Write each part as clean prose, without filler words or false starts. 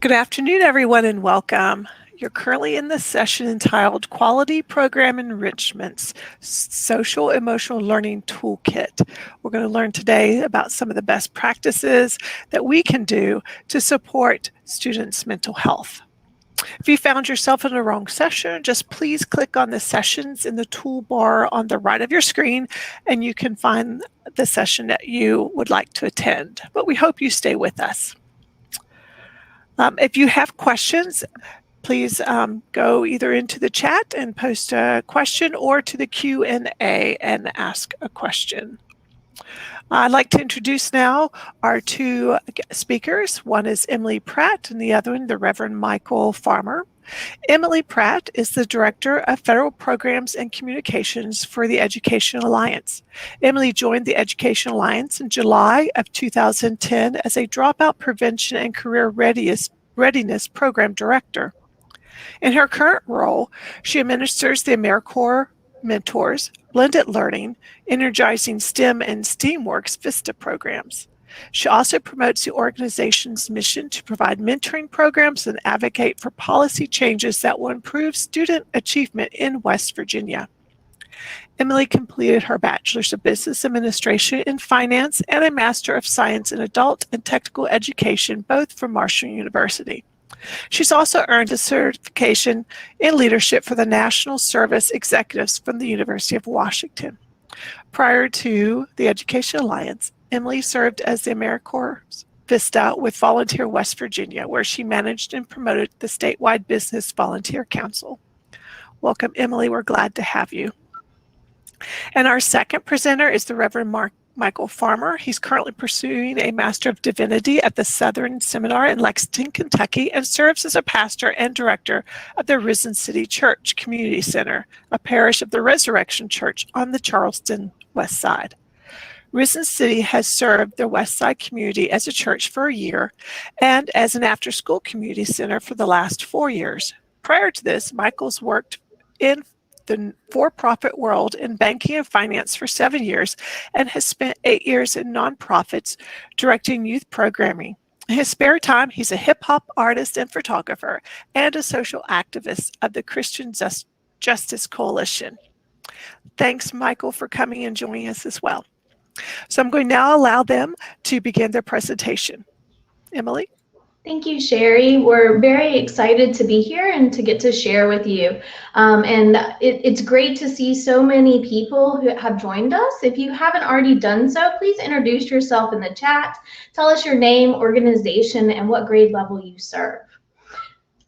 Good afternoon, everyone, and welcome. You're currently in the session entitled Quality Program Enrichments, Social-Emotional Learning Toolkit. We're going to learn today about some of the best practices that we can do to support students' mental health. If you found yourself in the wrong session, just please click on the sessions in the toolbar on the right of your screen, and you can find the session that you would like to attend. But we hope you stay with us. If you have questions, please go either into the chat and post a question or to the Q&A and ask a question. I'd like to introduce now our two speakers. One is Emily Pratt and the other one, the Reverend Michael Farmer. Emily Pratt is the Director of Federal Programs and Communications for the Education Alliance. Emily joined the Education Alliance in July of 2010 as a Dropout Prevention and Career Readiness Program Director. In her current role, she administers the AmeriCorps Mentors, Blended Learning, Energizing STEM and STEAMworks VISTA programs. She also promotes the organization's mission to provide mentoring programs and advocate for policy changes that will improve student achievement in West Virginia. Emily completed her Bachelor's of Business Administration in Finance and a Master of Science in Adult and Technical Education, both from Marshall University. She's also earned a certification in leadership for the National Service Executives from the University of Washington. Prior to the Education Alliance, Emily served as the AmeriCorps VISTA with Volunteer West Virginia, where she managed and promoted the statewide Business Volunteer Council. Welcome, Emily. We're glad to have you. And our second presenter is the Reverend Michael Farmer. He's currently pursuing a Master of Divinity at the Southern Seminar in Lexington, Kentucky, and serves as a pastor and director of the Risen City Church Community Center, a parish of the Resurrection Church on the Charleston West Side. Risen City has served the West Side community as a church for a year and as an after-school community center for the last 4 years. Prior to this, Michael's worked in the for-profit world in banking and finance for 7 years and has spent 8 years in nonprofits directing youth programming. In his spare time, he's a hip-hop artist and photographer and a social activist of the Christian Justice Coalition. Thanks, Michael, for coming and joining us as well. So I'm going to now allow them to begin their presentation. Emily? Thank you, Sherry. We're very excited to be here and to get to share with you. It's great to see so many people who have joined us. If you haven't already done so, please introduce yourself in the chat. Tell us your name, organization, and what grade level you serve.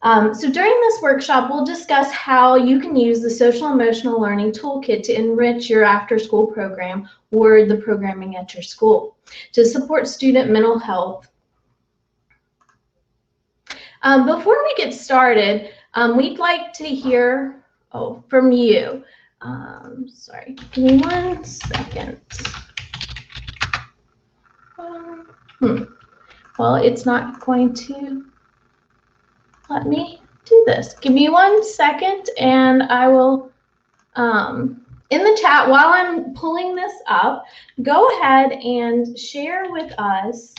So during this workshop, we'll discuss how you can use the Social-Emotional Learning Toolkit to enrich your after-school program or the programming at your school to support student mental health. Before we get started, we'd like to hear from you. Sorry, give me 1 second. Well, it's not going to let me do this. Give me 1 second and I will, in the chat, while I'm pulling this up, go ahead and share with us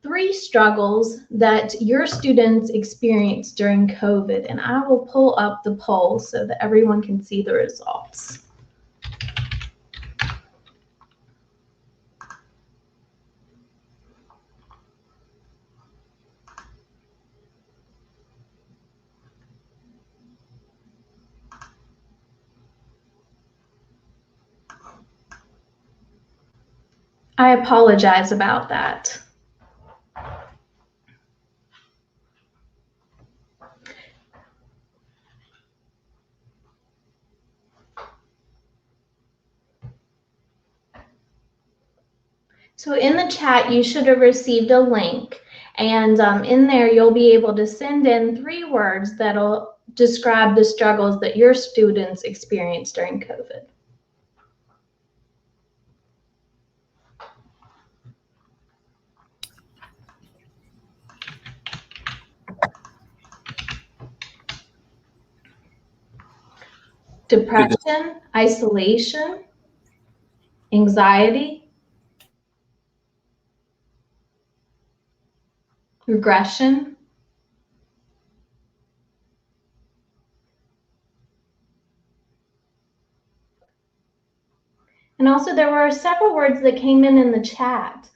3 struggles that your students experienced during COVID, and I will pull up the poll so that everyone can see the results. I apologize about that. So in the chat, you should have received a link, and in there, you'll be able to send in 3 words that'll describe the struggles that your students experienced during COVID. Depression, isolation, anxiety, regression, also there were several words that came in the chat.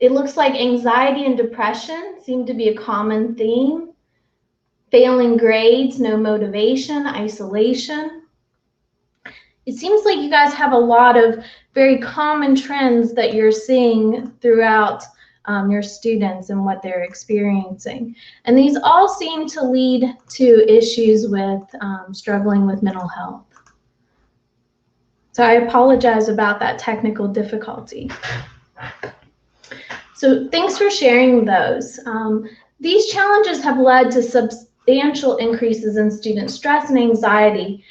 It looks like anxiety and depression seem to be a common theme. Failing grades, no motivation, isolation. It seems like you guys have a lot of very common trends that you're seeing throughout your students and what they're experiencing. And these all seem to lead to issues with struggling with mental health. So I apologize about that technical difficulty. So thanks for sharing those. These challenges have led to substantial increases in student stress and anxiety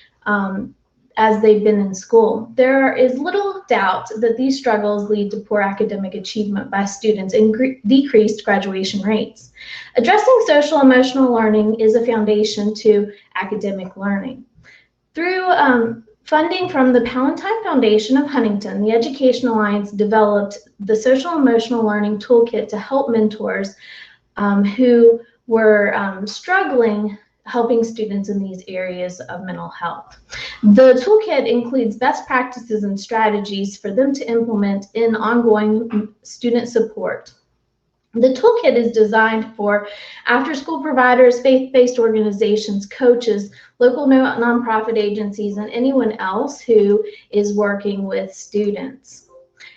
as they've been in school. There is little doubt that these struggles lead to poor academic achievement by students and decreased graduation rates. Addressing social emotional learning is a foundation to academic learning. Through funding from the Palatine Foundation of Huntington, the Education Alliance developed the Social Emotional Learning Toolkit to help mentors who were struggling helping students in these areas of mental health. The toolkit includes best practices and strategies for them to implement in ongoing student support. The toolkit is designed for after-school providers, faith-based organizations, coaches, local nonprofit agencies, and anyone else who is working with students.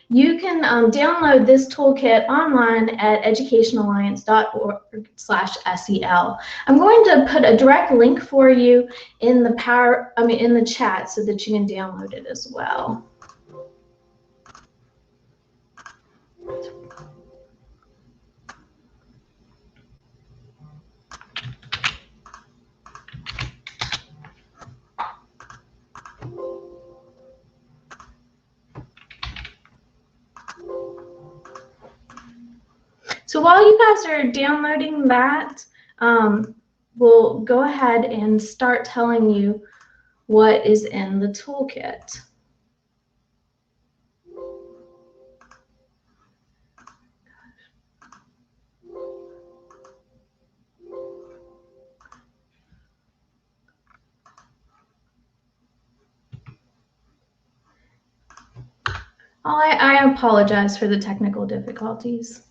You can download this toolkit online at educationalliance.org/SEL. I'm going to put a direct link for you in the chat so that you can download it as well. So while you guys are downloading that, we'll go ahead and start telling you what is in the toolkit. I apologize for the technical difficulties.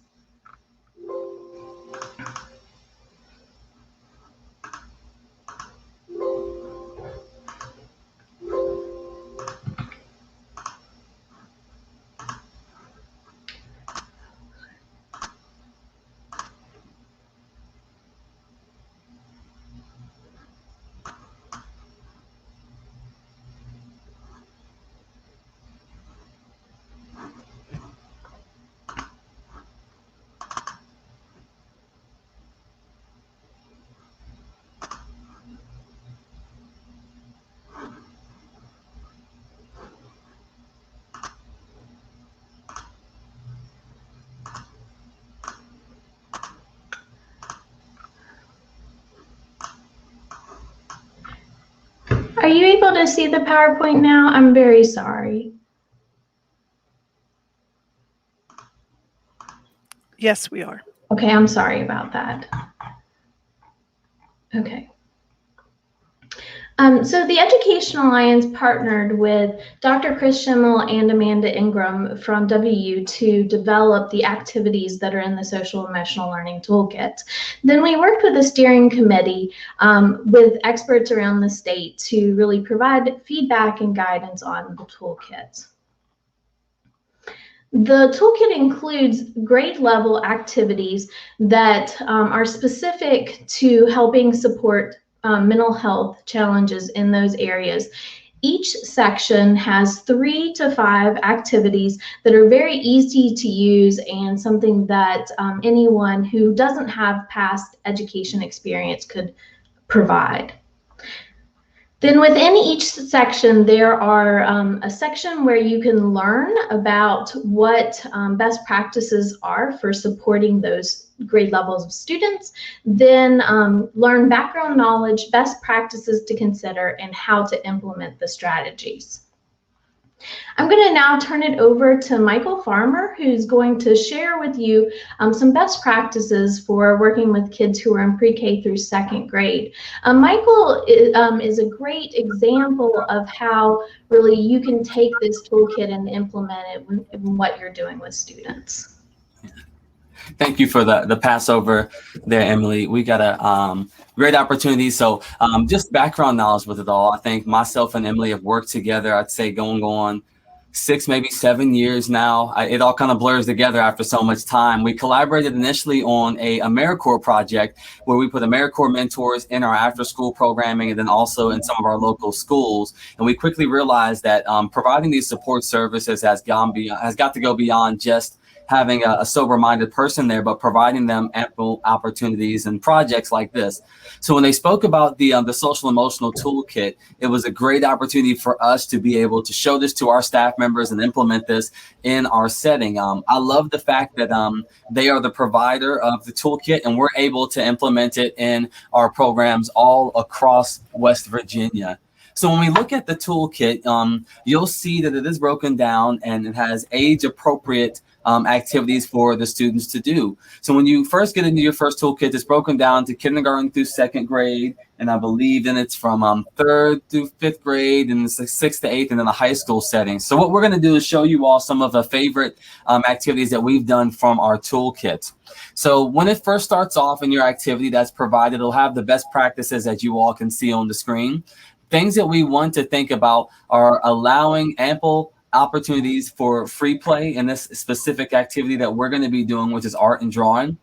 Are you able to see the PowerPoint now? I'm very sorry. Yes, we are. Okay, I'm sorry about that. Okay. So the Education Alliance partnered with Dr. Chris Schimmel and Amanda Ingram from WU to develop the activities that are in the Social Emotional Learning Toolkit. Then we worked with a steering committee with experts around the state to really provide feedback and guidance on the toolkit. The toolkit includes grade level activities that are specific to helping support mental health challenges in those areas. Each section has 3 to 5 activities that are very easy to use and something that anyone who doesn't have past education experience could provide. Then within each section, there are a section where you can learn about what best practices are for supporting those grade levels of students, then learn background knowledge, best practices to consider, and how to implement the strategies. I'm going to now turn it over to Michael Farmer, who's going to share with you some best practices for working with kids who are in pre-K through second grade. Michael is a great example of how really you can take this toolkit and implement it in what you're doing with students. Thank you for the Passover there, Emily. We got a great opportunity. So just background knowledge with it all. I think myself and Emily have worked together, I'd say going on 6, maybe 7 years now. It all kind of blurs together after so much time. We collaborated initially on a AmeriCorps project where we put AmeriCorps mentors in our after-school programming and then also in some of our local schools. And we quickly realized that providing these support services has got to go beyond just having a sober-minded person there, but providing them ample opportunities and projects like this. So when they spoke about the social-emotional toolkit, it was a great opportunity for us to be able to show this to our staff members and implement this in our setting. I love the fact that they are the provider of the toolkit, and we're able to implement it in our programs all across West Virginia. So when we look at the toolkit, you'll see that it is broken down and it has age-appropriate activities for the students to do. So when you first get into your first toolkit, it's broken down to kindergarten through second grade, and I believe then it's from third through fifth grade, and it's like 6th to 8th, and then a high school setting. So what we're going to do is show you all some of the favorite activities that we've done from our toolkit. So when it first starts off in your activity that's provided, it'll have the best practices that you all can see on the screen. Things that we want to think about are allowing ample opportunities for free play in this specific activity that we're going to be doing, which is art and drawing.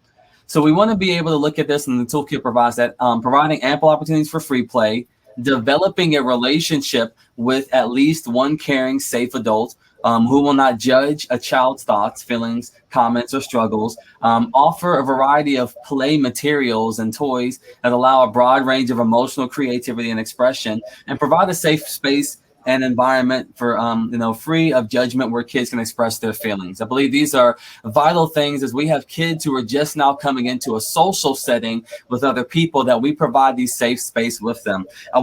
So we want to be able to look at this, and the toolkit provides that, providing ample opportunities for free play, developing a relationship with at least one caring, safe adult who will not judge a child's thoughts, feelings, comments, or struggles, offer a variety of play materials and toys that allow a broad range of emotional creativity and expression, and provide a safe space and environment for free of judgment where kids can express their feelings. I believe these are vital things as we have kids who are just now coming into a social setting with other people, that we provide these safe space with them. I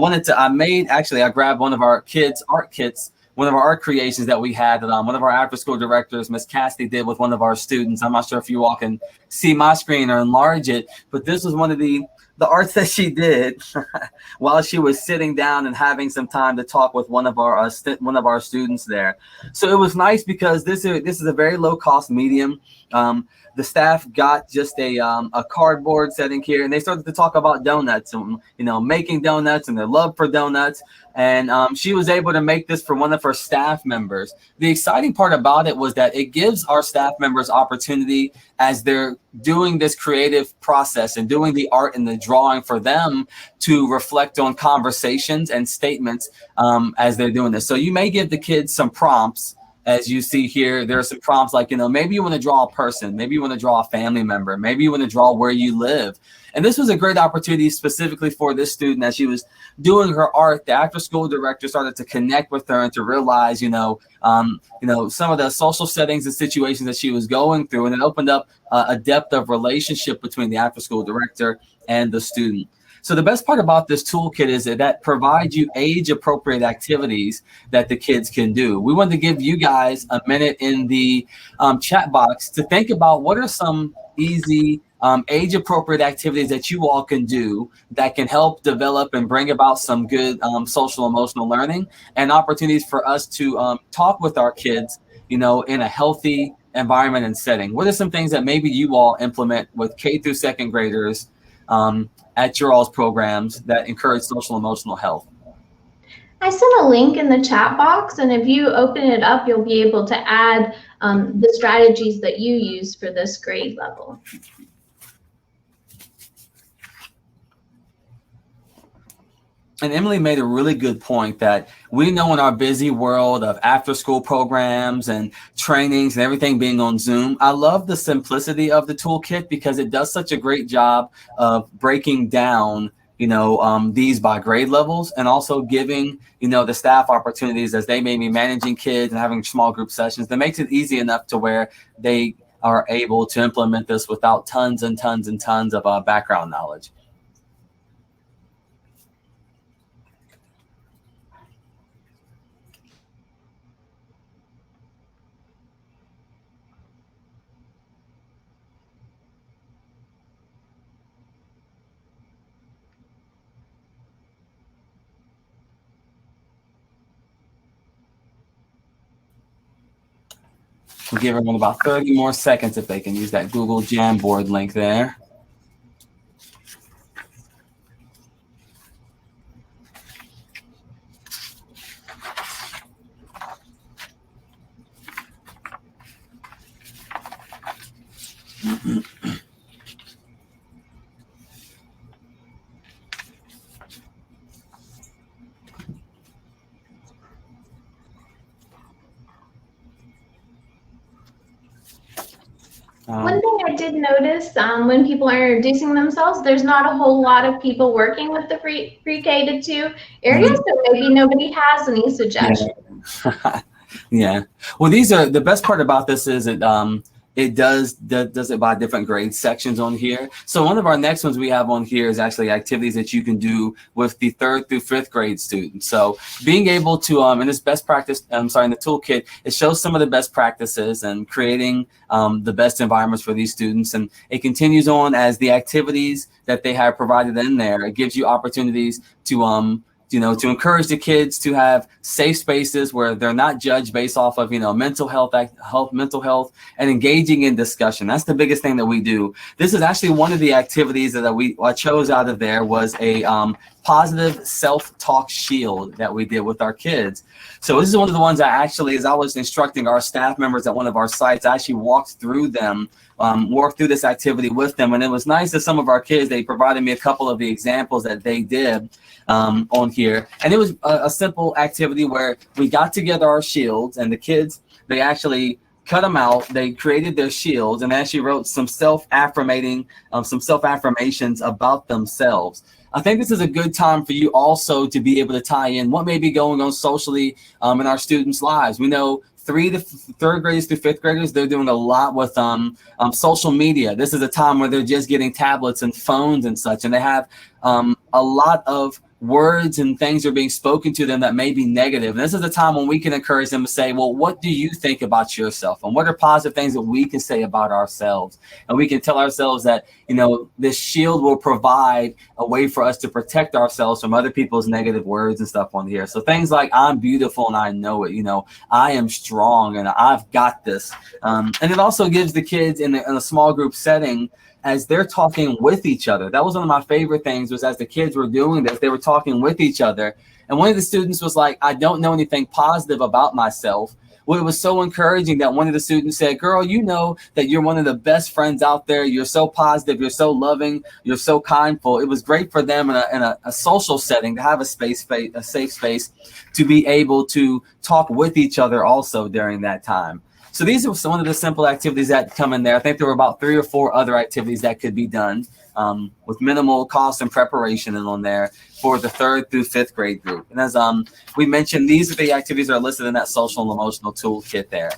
grabbed one of our kids' art kits, one of our art creations that we had that one of our after school directors, Miss Cassidy, did with one of our students. I'm not sure if you all can see my screen or enlarge it, but this was one of the arts that she did while she was sitting down and having some time to talk with one of our students there. So it was nice because this is a very low cost medium. The staff got just a cardboard setting here, and they started to talk about donuts and making donuts and their love for donuts. And she was able to make this for one of her staff members. The exciting part about it was that it gives our staff members opportunity as they're doing this creative process and doing the art and the drawing for them to reflect on conversations and statements as they're doing this. So you may give the kids some prompts. As you see here, there are some prompts like, maybe you want to draw a person, maybe you want to draw a family member, maybe you want to draw where you live. And this was a great opportunity specifically for this student. As she was doing her art, the after school director started to connect with her and to realize, some of the social settings and situations that she was going through. And it opened up a depth of relationship between the after school director and the student. So the best part about this toolkit is that provides you age-appropriate activities that the kids can do. We wanted to give you guys a minute in the chat box to think about what are some easy age-appropriate activities that you all can do that can help develop and bring about some good social-emotional learning and opportunities for us to talk with our kids, in a healthy environment and setting. What are some things that maybe you all implement with K through second graders at your all's programs that encourage social emotional health? I sent a link in the chat box, and if you open it up, you'll be able to add the strategies that you use for this grade level. And Emily made a really good point that we know in our busy world of after school programs and trainings and everything being on Zoom, I love the simplicity of the toolkit because it does such a great job of breaking down, these by grade levels, and also giving, the staff opportunities as they may be managing kids and having small group sessions. That makes it easy enough to where they are able to implement this without tons and tons and tons of background knowledge. We'll give everyone about 30 more seconds if they can use that Google Jamboard link there. One thing I did notice when people are introducing themselves, there's not a whole lot of people working with the pre-K to 2 areas, so maybe nobody has any suggestions. Yeah. Yeah. Well, these are the best part about this is it does it by different grade sections on here. So one of our next ones we have on here is actually activities that you can do with the 3rd through 5th grade students. So being able to in this best practice, in the toolkit, it shows some of the best practices and creating the best environments for these students. And it continues on as the activities that they have provided in there. It gives you opportunities to to encourage the kids to have safe spaces where they're not judged based off of, mental health, and engaging in discussion. That's the biggest thing that we do. This is actually one of the activities that I chose out of there was a positive self-talk shield that we did with our kids. So this is one of the ones as I was instructing our staff members at one of our sites, I actually walked through this activity with them. And it was nice that some of our kids, they provided me a couple of the examples that they did on here. And it was a simple activity where we got together our shields, and the kids, they actually cut them out. They created their shields and actually wrote some self-affirmations about themselves. I think this is a good time for you also to be able to tie in what may be going on socially in our students' lives. We know 3rd to 3rd graders through 5th graders, they're doing a lot with social media. This is a time where they're just getting tablets and phones and such, and they have a lot of words and things are being spoken to them that may be negative. And this is a time when we can encourage them to say, well, what do you think about yourself? And what are positive things that we can say about ourselves? And we can tell ourselves that, this shield will provide a way for us to protect ourselves from other people's negative words and stuff on here. So things like, I'm beautiful and I know it, I am strong and I've got this. And it also gives the kids in a small group setting, as they're talking with each other. That was one of my favorite things, was as the kids were doing this, they were talking with each other. And one of the students was like, I don't know anything positive about myself. Well, it was so encouraging that one of the students said, girl, you know that you're one of the best friends out there. You're so positive. You're so loving. You're so kindful. It was great for them in a social setting to have a safe space to be able to talk with each other also during that time. So these are some of the simple activities that come in there. I think there were about 3 or 4 other activities that could be done with minimal cost and preparation on there for the 3rd through 5th grade group. And as we mentioned, these are the activities that are listed in that social and emotional toolkit there.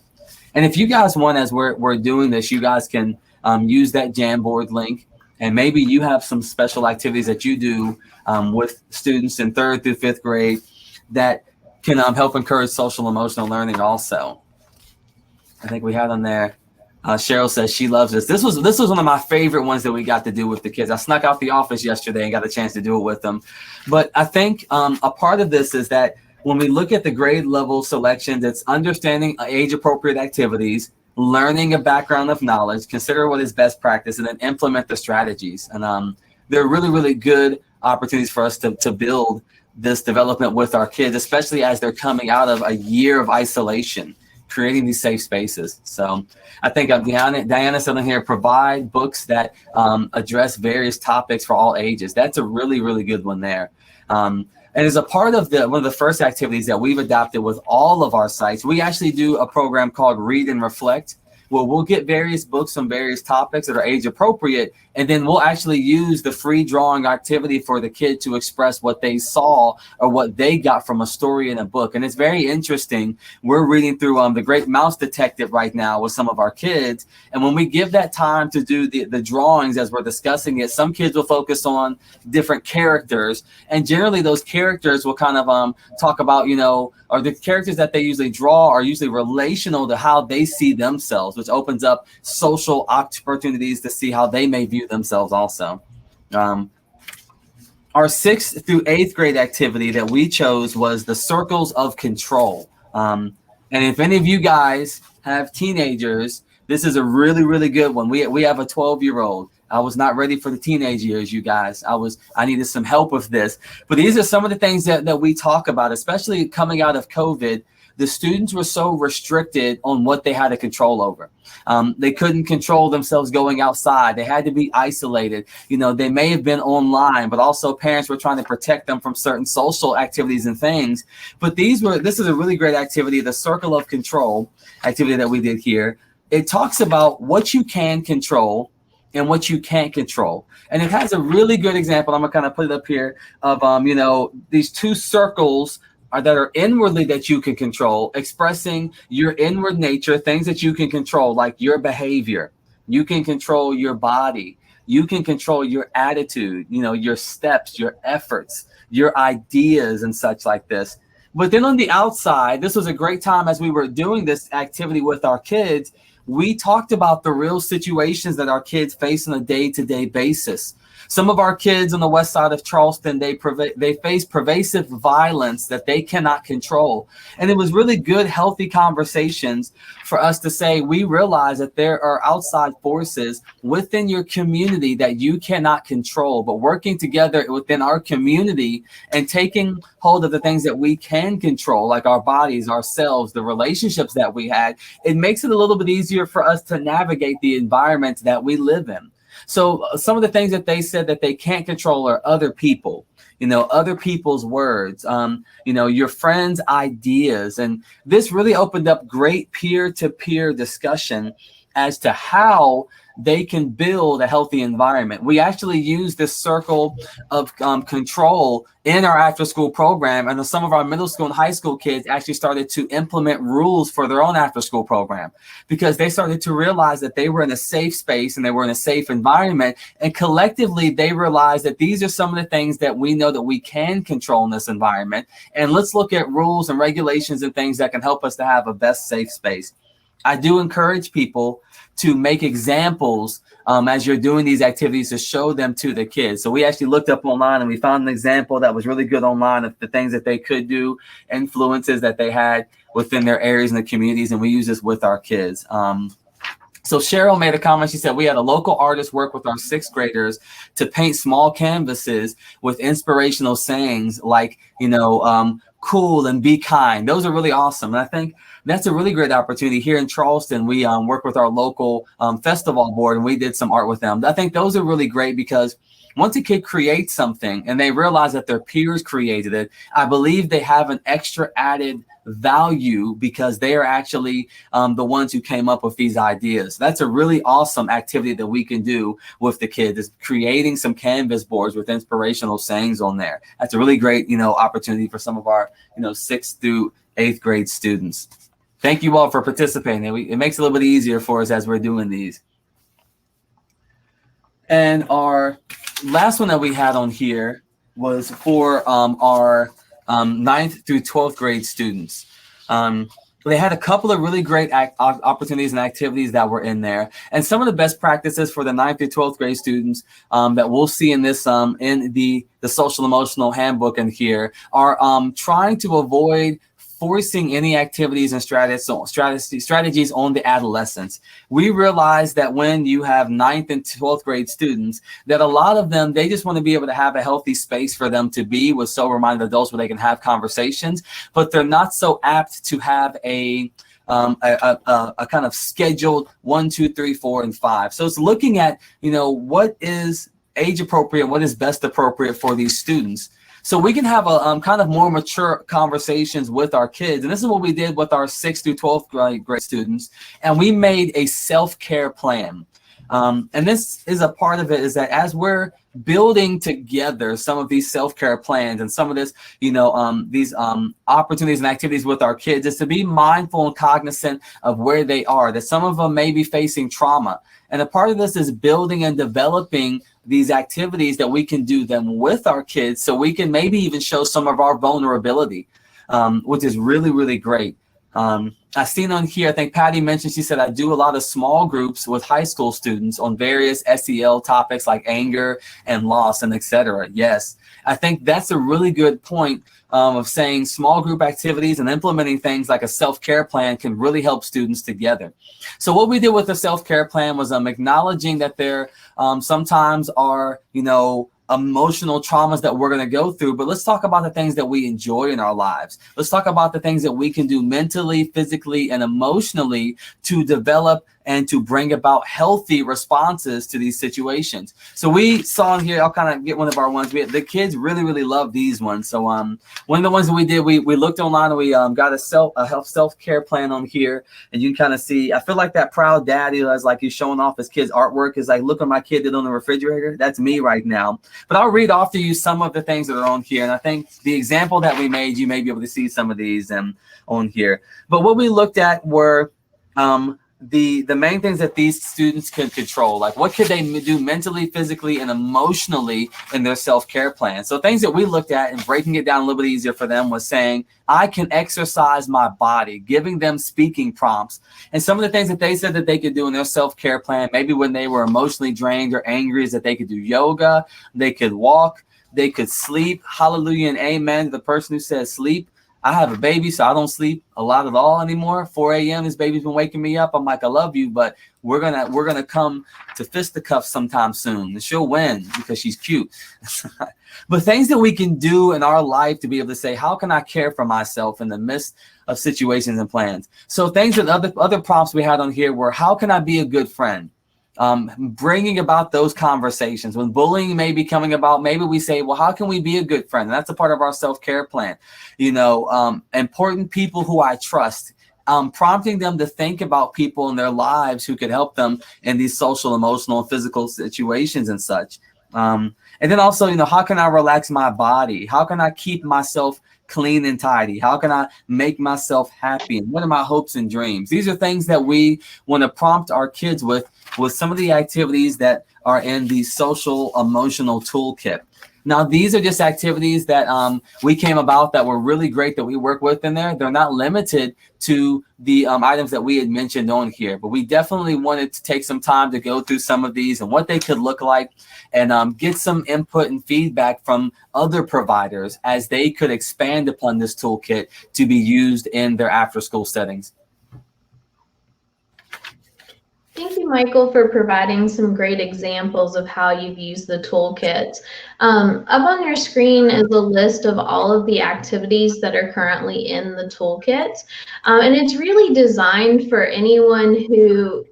And if you guys want, as we're doing this, you guys can use that Jamboard link. And maybe you have some special activities that you do with students in 3rd through 5th grade that can help encourage social and emotional learning also. I think we had on there. Cheryl says she loves this. This was one of my favorite ones that we got to do with the kids. I snuck out the office yesterday and got a chance to do it with them. But I think a part of this is that when we look at the grade level selections, it's understanding age-appropriate activities, learning a background of knowledge, consider what is best practice, and then implement the strategies. And they're really, really good opportunities for us to build this development with our kids, especially as they're coming out of a year of isolation, creating these safe spaces. So I think Diana said in here, provide books that address various topics for all ages. That's a really, really good one there. And as a part of one of the first activities that we've adopted with all of our sites, we actually do a program called Read and Reflect, where we'll get various books on various topics that are age appropriate, and then we'll actually use the free drawing activity for the kid to express what they saw or what they got from a story in a book. And it's very interesting. We're reading through The Great Mouse Detective right now with some of our kids. And when we give that time to do the drawings as we're discussing it, some kids will focus on different characters. And generally those characters will kind of talk about, or the characters that they usually draw are usually relational to how they see themselves, which opens up social opportunities to see how they may view themselves also. Our 6th through 8th grade activity that we chose was the circles of control. And if any of you guys have teenagers, this is a really, really good one. We have a 12-year-old. I was not ready for the teenage years, you guys. I needed some help with this. But these are some of the things that we talk about, especially coming out of COVID. The students were so restricted on what they had to control over. They couldn't control themselves going outside. They had to be isolated. They may have been online, but also parents were trying to protect them from certain social activities and things. But this is a really great activity, the circle of control activity that we did here. It talks about what you can control and what you can't control. And it has a really good example. I'm gonna kind of put it up here of, these two circles that are inwardly that you can control, expressing your inward nature, things that you can control, like your behavior. You can control your body. You can control your attitude, your steps, your efforts, your ideas and such like this. But then on the outside, this was a great time as we were doing this activity with our kids. We talked about the real situations that our kids face on a day-to-day basis. Some of our kids on the west side of Charleston, they face pervasive violence that they cannot control. And it was really good, healthy conversations for us to say, we realize that there are outside forces within your community that you cannot control, but working together within our community and taking hold of the things that we can control, like our bodies, ourselves, the relationships that we had, it makes it a little bit easier for us to navigate the environment that we live in. So some of the things that they said that they can't control are other people, other people's words, your friends' ideas. And this really opened up great peer-to-peer discussion as to how they can build a healthy environment. We actually use this circle of control in our after-school program, and some of our middle school and high school kids actually started to implement rules for their own after-school program because they started to realize that they were in a safe space and they were in a safe environment, and collectively they realized that these are some of the things that we know that we can control in this environment, and let's look at rules and regulations and things that can help us to have a best safe space. I do encourage people to make examples as you're doing these activities to show them to the kids. So we actually looked up online and we found an example that was really good online of the things that they could do, influences that they had within their areas and the communities, and we use this with our kids. So Cheryl made a comment. She said, we had a local artist work with our sixth graders to paint small canvases with inspirational sayings like, cool and be kind. Those are really awesome. And I think that's a really great opportunity. Here in Charleston, we work with our local festival board, and we did some art with them. I think those are really great because once a kid creates something and they realize that their peers created it, I believe they have an extra added value because they are actually the ones who came up with these ideas. That's a really awesome activity that we can do with the kids, is creating some canvas boards with inspirational sayings on there. That's a really great, opportunity for some of our, 6th through 8th grade students. Thank you all for participating. It makes it a little bit easier for us as we're doing these. And our last one that we had on here was for our 9th through 12th grade students. They had a couple of really great opportunities and activities that were in there. And some of the best practices for the 9th through 12th grade students that we'll see in this in the social emotional handbook in here are trying to avoid forcing any activities and strategies on the adolescents. We realize that when you have 9th and 12th grade students, that a lot of them, they just want to be able to have a healthy space for them to be with sober-minded adults where they can have conversations, but they're not so apt to have a kind of scheduled 1, 2, 3, 4, and 5. So it's looking at, what is age appropriate, what is best appropriate for these students. So we can have a kind of more mature conversations with our kids. And this is what we did with our 6th through 12th grade students. And we made a self-care plan. And this is a part of it, is that as we're building together some of these self-care plans and some of this, these opportunities and activities with our kids, is to be mindful and cognizant of where they are, that some of them may be facing trauma. And a part of this is building and developing these activities that we can do them with our kids, so we can maybe even show some of our vulnerability, which is really, really great. I seen on here, I think Patty mentioned, she said, I do a lot of small groups with high school students on various SEL topics like anger and loss and etc. Yes, I think that's a really good point of saying small group activities and implementing things like a self-care plan can really help students together. So what we did with the self-care plan was acknowledging that there sometimes are, emotional traumas that we're going to go through, but let's talk about the things that we enjoy in our lives. Let's talk about the things that we can do mentally, physically, and emotionally to develop and to bring about healthy responses to these situations. So we saw in here, I'll kind of get one of our ones. The kids really, really love these ones. So one of the ones that we did, we looked online and we got a self-care plan on here, and you can kind of see, I feel like that proud dad who has like he's showing off his kid's artwork is like, look what my kid did on the refrigerator. That's me right now. But I'll read off to you some of the things that are on here. And I think the example that we made, you may be able to see some of these on here. But what we looked at were the main things that these students could control, like what could they do mentally, physically, and emotionally in their self-care plan. So things that we looked at and breaking it down a little bit easier for them was saying, I can exercise my body, giving them speaking prompts. And some of the things that they said that they could do in their self-care plan, maybe when they were emotionally drained or angry, is that they could do yoga, they could walk, they could sleep. Hallelujah and amen to the person who says sleep. I have a baby, so I don't sleep a lot at all anymore. 4 a.m. This baby's been waking me up. I'm like, I love you, but we're gonna come to fisticuffs sometime soon. And she'll win because she's cute. But things that we can do in our life to be able to say, how can I care for myself in the midst of situations and plans? So things that other prompts we had on here were, how can I be a good friend? Bringing about those conversations when bullying may be coming about. Maybe we say, well, how can we be a good friend? And that's a part of our self-care plan. Important people who I trust, prompting them to think about people in their lives who could help them in these social, emotional, and physical situations and such. And then also, how can I relax my body? How can I keep myself clean and tidy? How can I make myself happy? And what are my hopes and dreams? These are things that we want to prompt our kids with some of the activities that are in the social emotional toolkit. Now, these are just activities that we came about that were really great that we work with in there. They're not limited to the items that we had mentioned on here, but we definitely wanted to take some time to go through some of these and what they could look like and get some input and feedback from other providers as they could expand upon this toolkit to be used in their after-school settings. Thank you, Michael, for providing some great examples of how you've used the toolkit. Up on your screen is a list of all of the activities that are currently in the toolkit. And it's really designed for anyone who,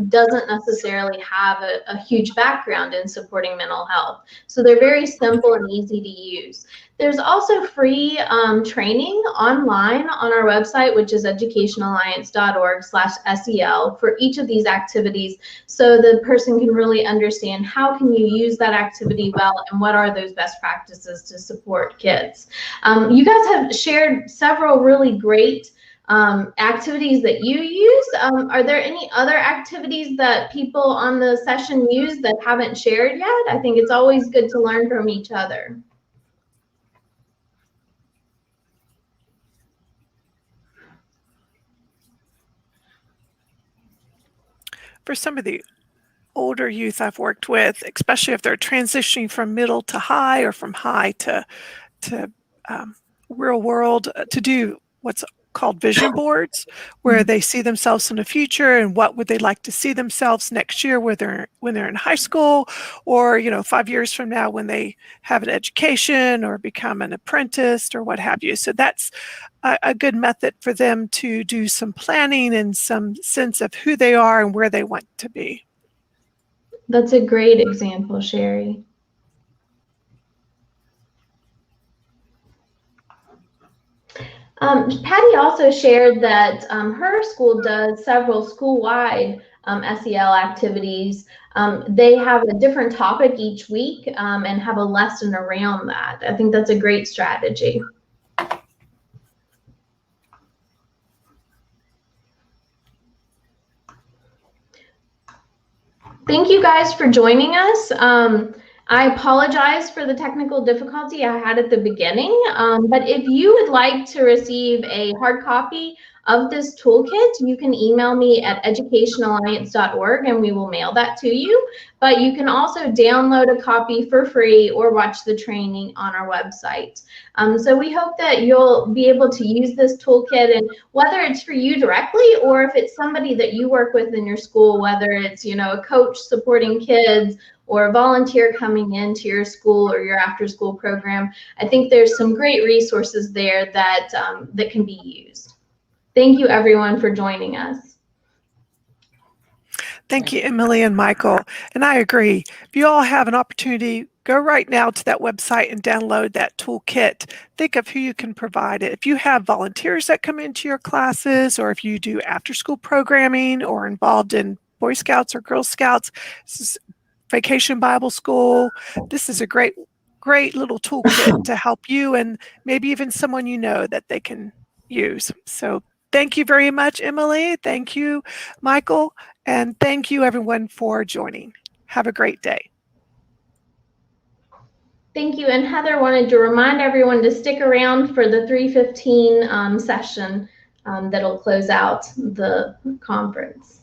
doesn't necessarily have a huge background in supporting mental health. So they're very simple and easy to use. There's also free training online on our website, which is educationalliance.org/SEL for each of these activities, so the person can really understand how can you use that activity well and what are those best practices to support kids. You guys have shared several really great activities that you use. Are there any other activities that people on the session use that haven't shared yet? I think it's always good to learn from each other. For some of the older youth I've worked with, especially if they're transitioning from middle to high or from high to real world, to do what's called vision boards, where they see themselves in the future and what would they like to see themselves next year, whether when they're in high school or 5 years from now when they have an education or become an apprentice or what have you. So that's a good method for them to do some planning and some sense of who they are and where they want to be. That's a great example, Sherry. Patty also shared that her school does several school-wide SEL activities. They have a different topic each week and have a lesson around that. I think that's a great strategy. Thank you guys for joining us. I apologize for the technical difficulty I had at the beginning, but if you would like to receive a hard copy of this toolkit, you can email me at educationalliance.org and we will mail that to you. But you can also download a copy for free or watch the training on our website. So we hope that you'll be able to use this toolkit, and whether it's for you directly or if it's somebody that you work with in your school, whether it's, you know, a coach supporting kids or a volunteer coming into your school or your after school program, I think there's some great resources there that, that can be used. Thank you everyone for joining us. Thank you, Emily and Michael. And I agree. If you all have an opportunity, go right now to that website and download that toolkit. Think of who you can provide it. If you have volunteers that come into your classes, or if you do after school programming or involved in Boy Scouts or Girl Scouts, this is Vacation Bible School, this is a great little toolkit to help you and maybe even someone you know that they can use. So thank you very much, Emily. Thank you, Michael. And thank you everyone for joining. Have a great day. Thank you. And Heather wanted to remind everyone to stick around for the 3:15 session that'll close out the conference.